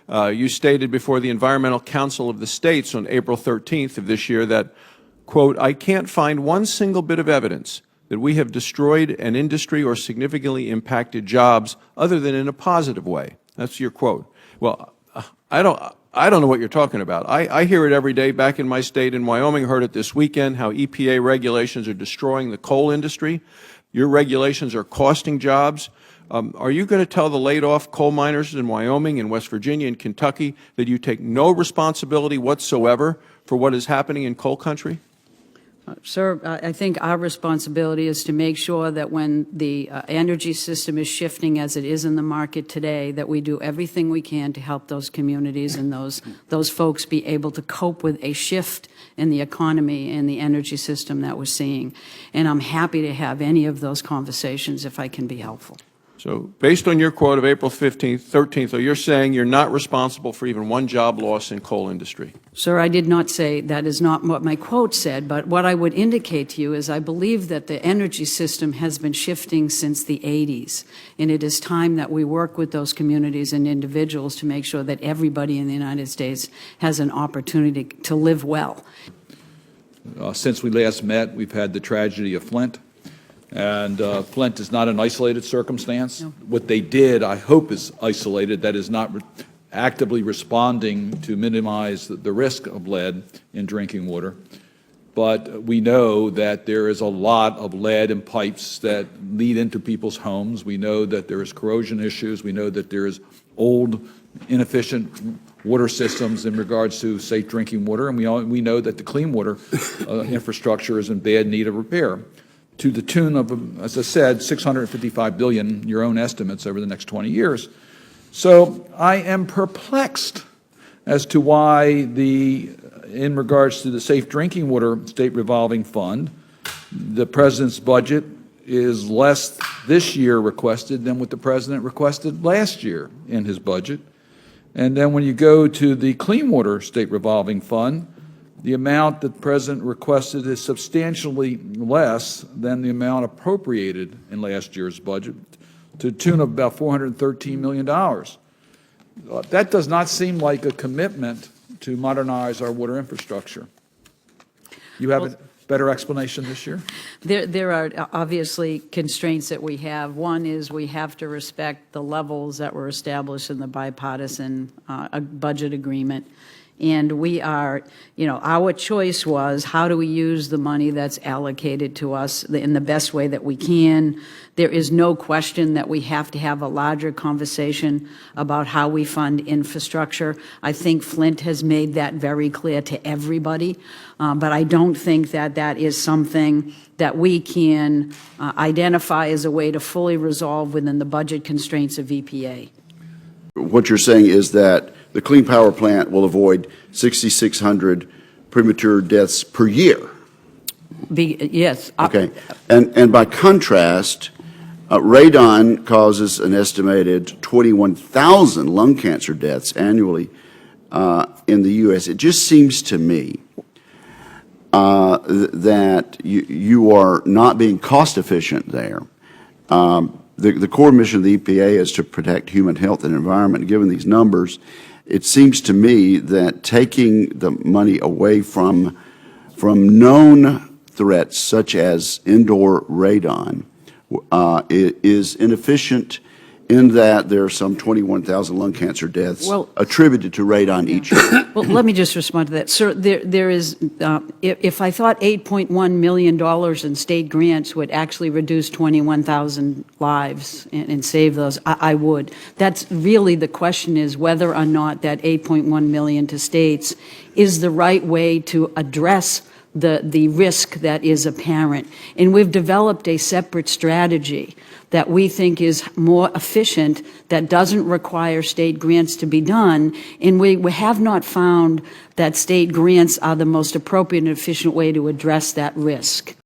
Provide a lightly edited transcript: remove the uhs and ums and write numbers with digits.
You stated before the Environmental Council of the States on April 13th of this year that, quote, "I can't find one single bit of evidence that we have destroyed an industry or significantly impacted jobs other than in a positive way." That's your quote. Well, I don't know what you're talking about. I hear it every day back in my state in Wyoming. Heard it this weekend, how EPA regulations are destroying the coal industry. Your regulations are costing jobs. Are you going to tell the laid-off coal miners in Wyoming and West Virginia and Kentucky that you take no responsibility whatsoever for what is happening in coal country? Sir, I think our responsibility is to make sure that when the energy system is shifting as it is in the market today, that we do everything we can to help those communities and those folks be able to cope with a shift in the economy and the energy system that we're seeing. And I'm happy to have any of those conversations if I can be helpful. So based on your quote of April 15th, 13th, you're saying you're not responsible for even one job loss in coal industry? Sir, I did not say that is not what my quote said, but what I would indicate to you is I believe that the energy system has been shifting since the 80s, and it is time that we work with those communities and individuals to make sure that everybody in the United States has an opportunity to live well. Since we last met, we've had the tragedy of Flint. And Flint is not an isolated circumstance. No. What they did, I hope, is isolated. That is not actively responding to minimize the risk of lead in drinking water. But we know that there is a lot of lead in pipes that lead into people's homes. We know that there is corrosion issues. We know that there is old, inefficient water systems in regards to safe drinking water. And we know that the clean water infrastructure is in bad need of repair, to the tune of, as I said, $655 billion, your own estimates, over the next 20 years. So I am perplexed as to why in regards to the Safe Drinking Water State Revolving Fund, the President's budget is less this year requested than what the President requested last year in his budget. And then when you go to the Clean Water State Revolving Fund, the amount that the President requested is substantially less than the amount appropriated in last year's budget, to the tune of about $413 million. That does not seem like a commitment to modernize our water infrastructure. You have a better explanation this year? There are obviously constraints that we have. One is we have to respect the levels that were established in the bipartisan budget agreement. And we are, our choice was, how do we use the money that's allocated to us in the best way that we can? There is no question that we have to have a larger conversation about how we fund infrastructure. I think Flint has made that very clear to everybody, but I don't think that that is something that we can identify as a way to fully resolve within the budget constraints of EPA. What you're saying is that the Clean Power Plant will avoid 6,600 premature deaths per year. Yes. Okay. And by contrast, radon causes an estimated 21,000 lung cancer deaths annually in the U.S. It just seems to me that you are not being cost efficient there. The core mission of the EPA is to protect human health and environment. Given these numbers, it seems to me that taking the money away from known threats such as indoor radon is inefficient, in that there are some 21,000 lung cancer deaths attributed to radon each year. Well, let me just respond to that. Sir, there is, if I thought $8.1 million in state grants would actually reduce 21,000 lives and save those, I would. That's really the question, is whether or not that $8.1 million to states is the right way to address the risk that is apparent. And we've developed a separate strategy that we think is more efficient, that doesn't require state grants to be done, and we have not found that state grants are the most appropriate and efficient way to address that risk.